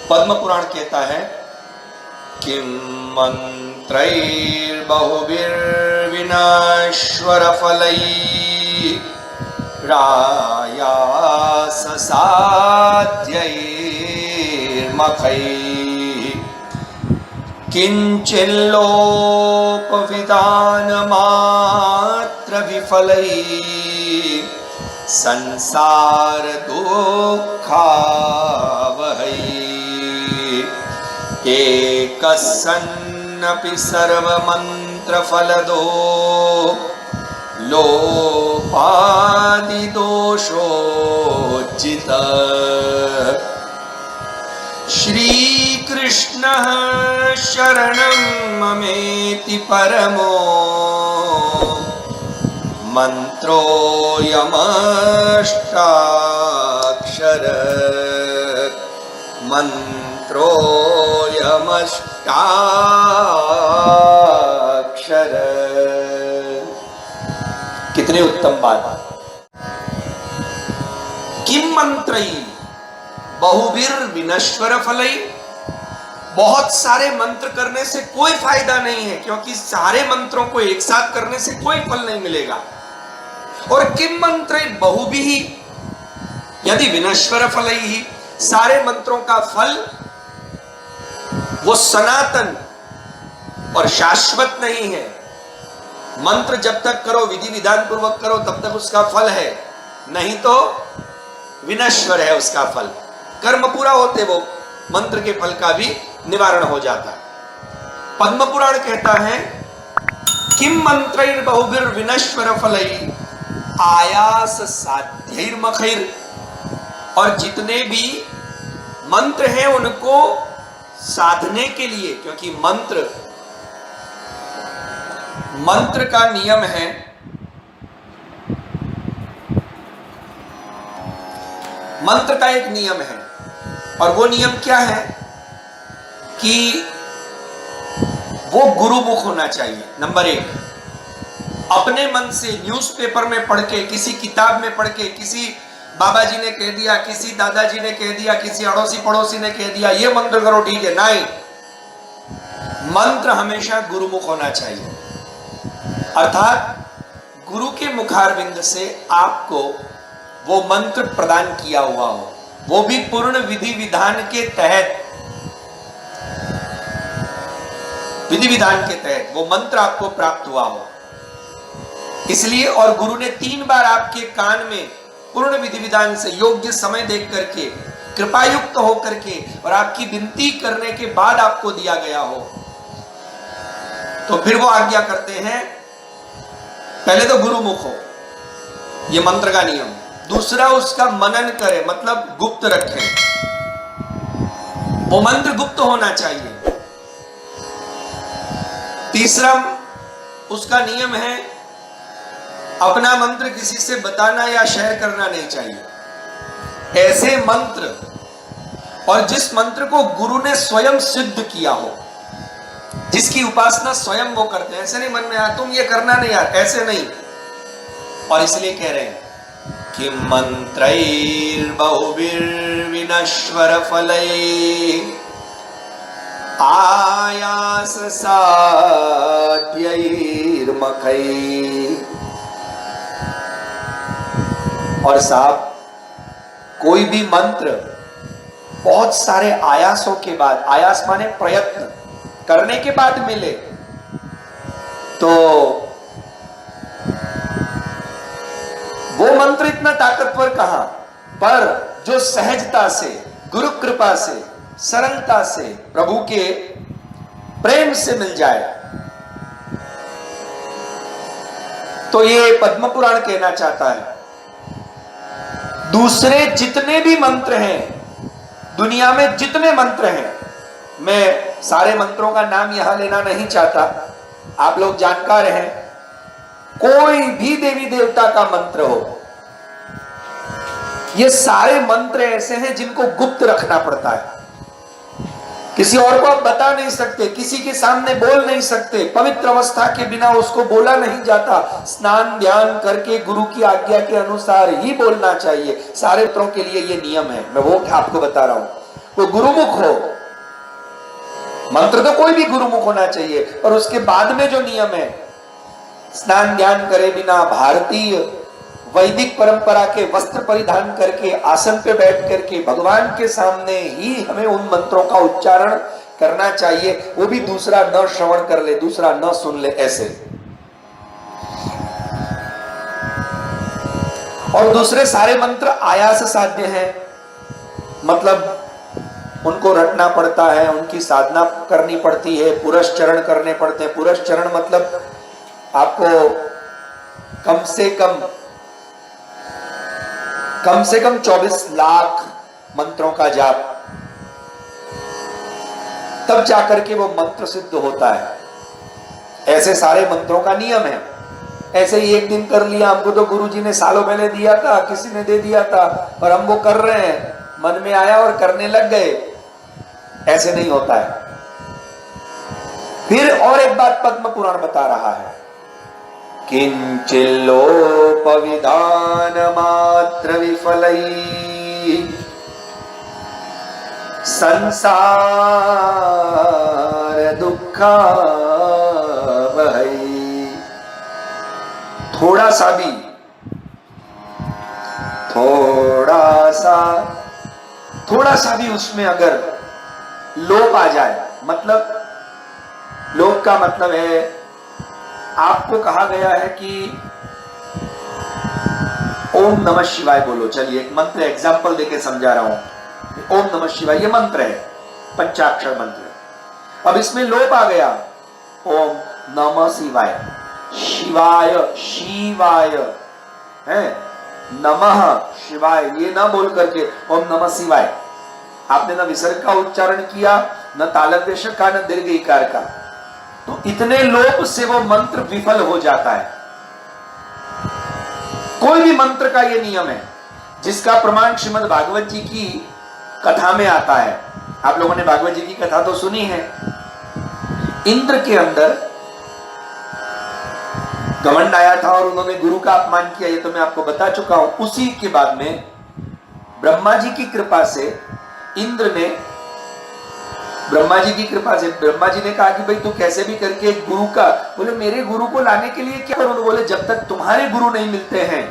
पद्म पुराण कहता है किम मंत्रैर्बहुभिर्विनाश्वर फलै रायास साध्यैर्मखै किंचिल्लोपविधानमात्र विफलै संसार दुःखावहै एकस्सन्नपि सर्वमन्त्रफलदो लोपादिदोषोज्जितः श्रीकृष्णः शरणं ममेति परमो मन्त्रोऽयमष्टाक्षर मंत्रोऽयमष्टाक्षर। कितने उत्तम बात। किम मंत्रई बहुवीर विनश्वर फलई, बहुत सारे मंत्र करने से कोई फायदा नहीं है, क्योंकि सारे मंत्रों को एक साथ करने से कोई फल नहीं मिलेगा। और किम मंत्र बहुभी यदि विनश्वर फलई ही, सारे मंत्रों का फल वो सनातन और शाश्वत नहीं है। मंत्र जब तक करो, विधि विधान पूर्वक करो, तब तक उसका फल है, नहीं तो विनश्वर है उसका फल। कर्म पूरा होते वो मंत्र के फल का भी निवारण हो जाता है। पद्म पुराण कहता है किम मंत्रैर्बहुभिर विनश्वर फलै आयास साध्यैर्मखैर, और जितने भी मंत्र हैं उनको साधने के लिए, क्योंकि मंत्र का नियम है, मंत्र का एक नियम है, और वो नियम क्या है कि वो गुरुमुख होना चाहिए। नंबर 1, अपने मन से न्यूज़पेपर में पढ़ के, किसी किताब में पढ़ के, किसी बाबा जी ने कह दिया, किसी दादाजी ने कह दिया, किसी अड़ोसी पड़ोसी ने कह दिया ये मंत्र करो, ठीक है, नहीं, मंत्र हमेशा गुरुमुख होना चाहिए। अर्थात गुरु के मुखारविंद से आपको वो मंत्र प्रदान किया हुआ हो, वो भी पूर्ण विधि विधान के तहत, विधि विधान के तहत वो मंत्र आपको प्राप्त हुआ हो। इसलिए, और गुरु ने 3 बार आपके कान में पूर्ण विधि विधान से योग्य समय देख करके, कृपायुक्त होकर के, और आपकी विनती करने के बाद आपको दिया गया हो, तो फिर वो आज्ञा करते हैं पहले तो गुरुमुख हो, ये मंत्र का नियम। दूसरा, उसका मनन करें, मतलब गुप्त रखें, वो मंत्र गुप्त होना चाहिए। तीसरा, उसका नियम है अपना मंत्र किसी से बताना या शेयर करना नहीं चाहिए। ऐसे मंत्र, और जिस मंत्र को गुरु ने स्वयं सिद्ध किया हो, जिसकी उपासना स्वयं वो करते हैं, ऐसे नहीं मन में यार तुम ये करना नहीं यार, ऐसे नहीं। और इसलिए कह रहे हैं कि मंत्रैर्बहुभिर्विनश्वर फलै आयास साध्यैर्मखै। और साहब, कोई भी मंत्र बहुत सारे आयासों के बाद, आयास माने प्रयत्न करने के बाद मिले, तो वो मंत्र इतना ताकतवर कहां, पर जो सहजता से, गुरु कृपा से, सरलता से, प्रभु के प्रेम से मिल जाए, तो ये पद्म पुराण कहना चाहता है दूसरे जितने भी मंत्र हैं, दुनिया में जितने मंत्र हैं, मैं सारे मंत्रों का नाम यहां लेना नहीं चाहता, आप लोग जानकार हैं, कोई भी देवी देवता का मंत्र हो, ये सारे मंत्र ऐसे हैं जिनको गुप्त रखना पड़ता है। किसी और को आप बता नहीं सकते, किसी के सामने बोल नहीं सकते, पवित्र अवस्था के बिना उसको बोला नहीं जाता। स्नान ध्यान करके गुरु की आज्ञा के अनुसार ही बोलना चाहिए। सारे मित्रों के लिए ये नियम है, मैं वो आपको बता रहा हूं। वो गुरुमुख हो, मंत्र तो कोई भी गुरुमुख होना चाहिए, पर उसके बाद में जो नियम है, स्नान ध्यान करे बिना, भारतीय वैदिक परंपरा के वस्त्र परिधान करके आसन पे बैठ करके भगवान के सामने ही हमें उन मंत्रों का उच्चारण करना चाहिए। वो भी दूसरा न श्रवण कर ले, दूसरा न सुन ले, ऐसे। और दूसरे सारे मंत्र आयास साध्य हैं, मतलब उनको रटना पड़ता है, उनकी साधना करनी पड़ती है, पुरस्चरण करने पड़ते हैं। पुरस्चरण मतलब आपको कम से कम 24 लाख मंत्रों का जाप, तब जाकर के वो मंत्र सिद्ध होता है। ऐसे सारे मंत्रों का नियम है। ऐसे ही एक दिन कर लिया, हमको तो गुरुजी ने सालों पहले दिया था, किसी ने दे दिया था और हम वो कर रहे हैं, मन में आया और करने लग गए, ऐसे नहीं होता है। फिर और एक बात पद्म पुराण बता रहा है, किंचिल्लोपविधान मात्र विफलै संसार दुखा वहै। थोड़ा सा भी उसमें अगर लोप आ जाए, मतलब लोप का मतलब है, आपको कहा गया है कि ओम नमः शिवाय बोलो। चलिए एक मंत्र एग्जांपल देके समझा रहा हूं। ओम नमः शिवाय ये मंत्र है, पंचाक्षर मंत्र। अब इसमें लोप आ गया, ओम नमः शिवाय, शिवाय शिवाय है, नमः शिवाय ये ना बोल करके ओम नमः शिवाय, आपने ना विसर्ग का उच्चारण किया, न तालव्य का, न दीर्घ इकार का, तो इतने लोप से वो मंत्र विफल हो जाता है। कोई भी मंत्र का ये नियम है, जिसका प्रमाण श्रीमद् भागवत जी की कथा में आता है। आप लोगों ने भागवत जी की कथा तो सुनी है। इंद्र के अंदर घमंड आया था और उन्होंने गुरु का अपमान किया, ये तो मैं आपको बता चुका हूं। उसी के बाद में ब्रह्मा जी की कृपा से इंद्र ने, ब्रह्मा जी की कृपा से ब्रह्मा जी ने कहा कि भाई तू कैसे भी करके गुरु का, बोले मेरे गुरु को लाने के लिए क्या करूं? बोले जब तक तुम्हारे गुरु नहीं मिलते हैं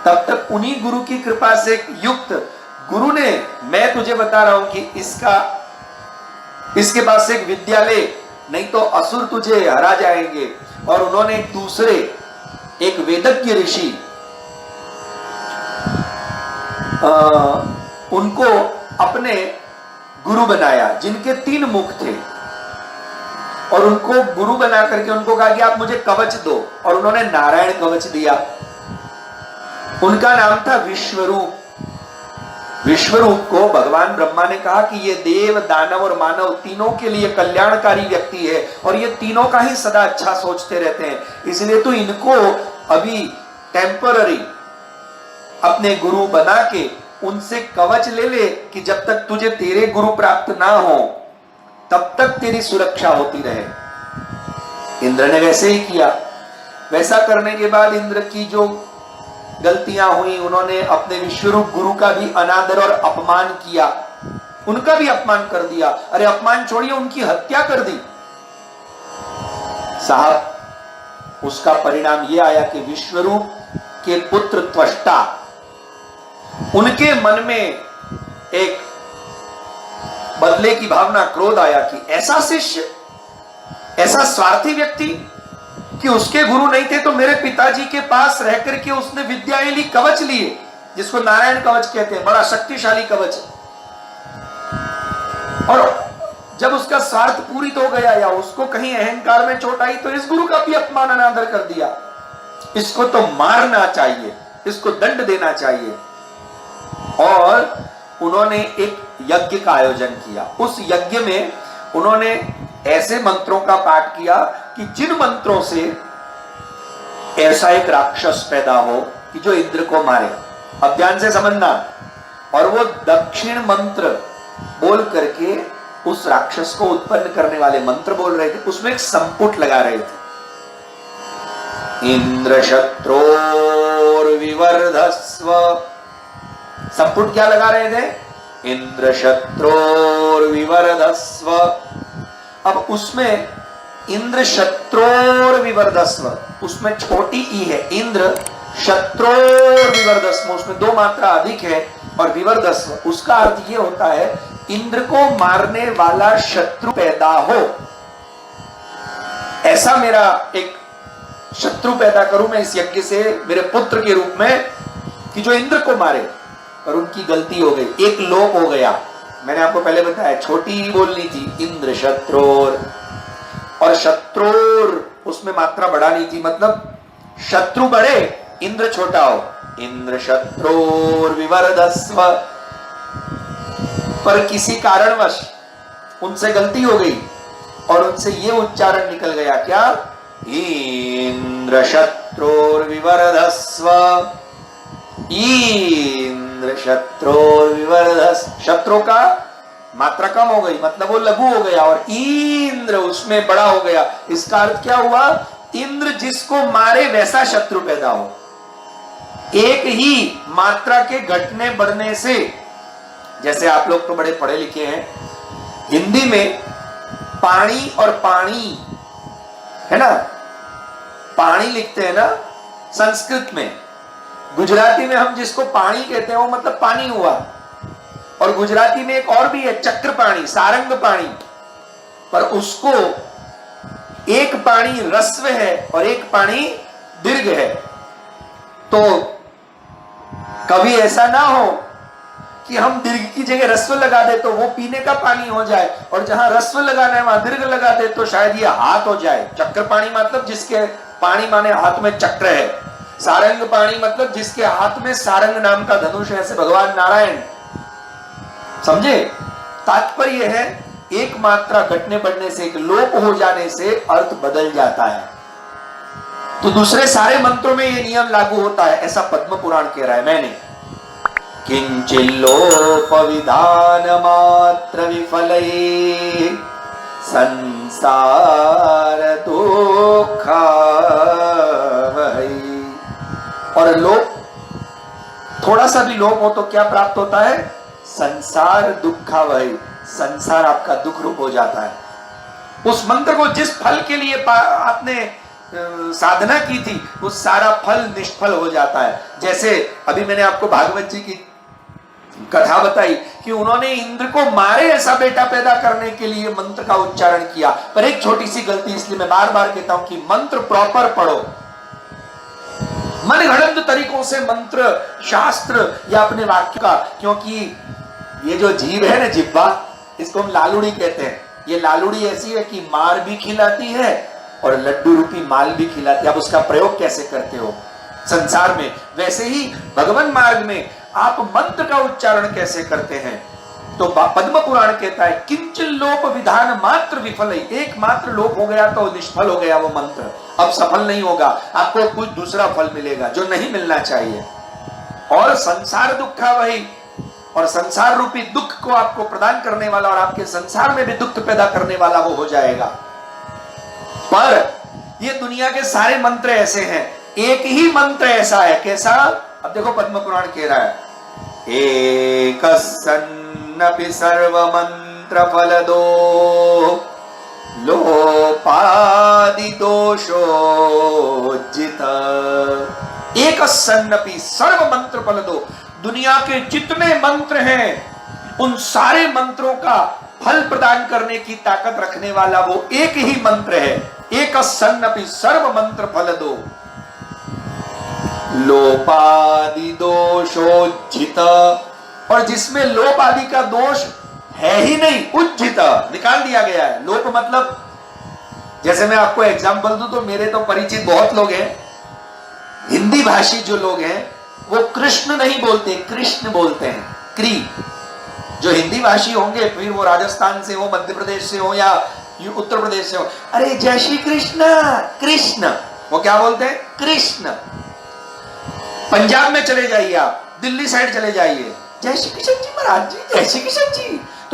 तब तक उन्हीं गुरु की कृपा से युक्त गुरु ने, मैं तुझे बता रहा हूं कि इसके पास एक विद्यालय, नहीं तो असुर तुझे हरा जाएंगे। और उन्होंने दूसरे एक वेदज्ञ ऋषि उनको अपने गुरु बनाया, जिनके 3 मुख थे, और उनको गुरु बना करके उनको कहा कि आप मुझे कवच दो, और उन्होंने नारायण कवच दिया। उनका नाम था विश्वरूप। विश्वरूप को भगवान ब्रह्मा ने कहा कि ये देव, दानव और मानव तीनों के लिए कल्याणकारी व्यक्ति है, और ये तीनों का ही सदा अच्छा सोचते रहते हैं, इसलिए तो इनको अभी टेम्पररी अपने गुरु बना के उनसे कवच ले ले कि जब तक तुझे तेरे गुरु प्राप्त ना हो तब तक तेरी सुरक्षा होती रहे। इंद्र ने वैसे ही किया। वैसा करने के बाद इंद्र की जो गलतियां हुई, उन्होंने अपने विश्वरूप गुरु का भी अनादर और अपमान किया, उनका भी अपमान कर दिया। अरे अपमान छोड़िए, उनकी हत्या कर दी। साहब उसका परिणाम यह आया कि विश्वरूप के पुत्र त्वष्टा, उनके मन में एक बदले की भावना, क्रोध आया कि ऐसा शिष्य, ऐसा स्वार्थी व्यक्ति कि उसके गुरु नहीं थे तो मेरे पिताजी के पास रहकर के उसने विद्याएं ली, कवच लिए, जिसको नारायण कवच कहते हैं, बड़ा शक्तिशाली कवच। और जब उसका स्वार्थ पूरित हो गया या उसको कहीं अहंकार में चोट आई तो इस गुरु का भी अपमान अनादर कर दिया। इसको तो मारना चाहिए, इसको दंड देना चाहिए। और उन्होंने एक यज्ञ का आयोजन किया। उस यज्ञ में उन्होंने ऐसे मंत्रों का पाठ किया कि जिन मंत्रों से ऐसा एक राक्षस पैदा हो कि जो इंद्र को मारे। अब ध्यान से समझना। और वो दक्षिण मंत्र बोल करके उस राक्षस को उत्पन्न करने वाले मंत्र बोल रहे थे, उसमें एक संपुट लगा रहे थे। इंद्र शत्रोर्विवर्धस्व, संपुट क्या लगा रहे थे? इंद्र शत्रोर्विवर्धस्व। अब उसमें इंद्र शत्रोर्विवर्धस्व, उसमें छोटी ई है, इंद्र शत्रोर्विवर्धस्व, उसमें दो मात्रा अधिक है, और विवर्धस्व उसका अर्थ ये होता है इंद्र को मारने वाला शत्रु पैदा हो, ऐसा मेरा एक शत्रु पैदा करूं मैं इस यज्ञ से मेरे पुत्र के रूप में, कि जो इंद्र को मारे। पर उनकी गलती हो गई, एक लोप हो गया। मैंने आपको पहले बताया छोटी बोलनी थी, इंद्र शत्रोर, और शत्रोर उसमें मात्रा बढ़ानी थी, मतलब शत्रु बड़े इंद्र छोटा हो, इंद्र शत्रोर विवर्धस्व। पर किसी कारणवश उनसे गलती हो गई और उनसे ये उच्चारण निकल गया, क्या? इंद्र शत्रोर विवर्धस्व, इंद्र शत्रोर विवर्धस्व। शत्रु का मात्रा कम हो गई, मतलब वो लघु हो गया, और इंद्र उसमें बड़ा हो गया। इसका अर्थ क्या हुआ? इंद्र जिसको मारे वैसा शत्रु पैदा हो। एक ही मात्रा के घटने बढ़ने से, जैसे आप लोग तो बड़े पढ़े लिखे हैं, हिंदी में पानी और पानी है ना, पानी लिखते हैं ना, संस्कृत में, गुजराती में हम जिसको पानी कहते हैं वो मतलब पानी हुआ, और गुजराती में एक और भी है चक्र पानी, सारंग पानी, पर उसको एक पानी रस्व है और एक पानी दीर्घ है। तो कभी ऐसा ना हो कि हम दीर्घ की जगह रस्व लगा दे तो वो पीने का पानी हो जाए, और जहां रस्व लगाना है वहां दीर्घ लगा दे तो शायद ये हाथ हो जाए। चक्र पानी मतलब जिसके पानी माने हाथ में चक्र है, सारंग पानी मतलब जिसके हाथ में सारंग नाम का धनुष है, ऐसे भगवान नारायण। समझे? तात्पर्य है एक मात्रा घटने बढ़ने से, एक लोप हो जाने से अर्थ बदल जाता है। तो दूसरे सारे मंत्रों में ये नियम लागू होता है, ऐसा पद्म पुराण कह रहा है। मैंने किंचिल्लोप विधान मात्र विफले संसार दुख, और लोप, थोड़ा सा भी लोप हो तो क्या प्राप्त होता है? संसार दुखा वही, संसार आपका दुख रूप हो जाता है। उस मंत्र को जिस फल के लिए आपने साधना की थी, वो सारा फल निष्फल हो जाता है। जैसे अभी मैंने आपको भागवत जी की कथा बताई कि उन्होंने इंद्र को मारे ऐसा बेटा पैदा करने के लिए मंत्र का उच्चारण किया, पर एक छोटी सी गलती, इसलिए मैं बार बार कहता हूं कि मंत्र प्रॉपर पढ़ो, मनगढ़ंत तरीकों से मंत्र शास्त्र या अपने वाक्य का, क्योंकि ये जो जीभ है ना, जिब्बा, इसको हम लालूड़ी कहते हैं। ये लालूड़ी ऐसी है कि मार भी खिलाती है और लड्डू रूपी माल भी खिलाती है। आप उसका प्रयोग कैसे करते हो संसार में, वैसे ही भगवान मार्ग में आप मंत्र का उच्चारण कैसे करते हैं। तो पद्म पुराण कहता है किंचन लोप विधान मात्र विफल, एक मात्र लोप हो गया तो निष्फल हो गया वो मंत्र, अब सफल नहीं होगा, आपको कुछ दूसरा फल मिलेगा जो नहीं मिलना चाहिए। और संसार दुखा वही, और संसार रूपी दुख को आपको प्रदान करने वाला और आपके संसार में भी दुख पैदा करने वाला वो हो जाएगा। पर ये दुनिया के सारे मंत्र ऐसे हैं, एक ही मंत्र ऐसा है, कैसा? अब देखो पद्म पुराण कह रहा है, एकस्सन्नपि सर्व मंत्र फलदो लोपादि दोषोज्जित। एकस्सन्नपि सर्व मंत्र फलदो, दुनिया के जितने मंत्र हैं उन सारे मंत्रों का फल प्रदान करने की ताकत रखने वाला वो एक ही मंत्र है। एकस्सन्नपि सर्व मंत्र फलदो लोपादि दोषोज्झित, और जिसमें लोप आदि का दोष है ही नहीं, उज्झित, निकाल दिया गया है। लोप मतलब, जैसे मैं आपको एग्जांपल दूं तो मेरे तो परिचित बहुत लोग हैं, हिंदी भाषी जो लोग हैं वो कृष्ण नहीं बोलते, कृष्ण बोलते हैं, क्री। जो हिंदी भाषी होंगे, फिर वो राजस्थान से हो, मध्य प्रदेश से हो या उत्तर प्रदेश से हो, अरे जय श्री कृष्ण, कृष्ण, वो क्या बोलते हैं? कृष्ण। पंजाब में चले जाइए आप, दिल्ली साइड चले जाइए, जय श्री कृष्ण जी महाराज जी, जय श्री कृष्ण जी। तो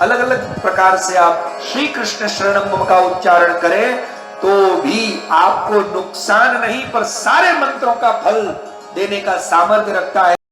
अलग अलग प्रकार से आप श्री कृष्ण शरणम मम का उच्चारण करें तो भी आपको नुकसान नहीं, पर सारे मंत्रों का फल देने का सामर्थ्य रखता है।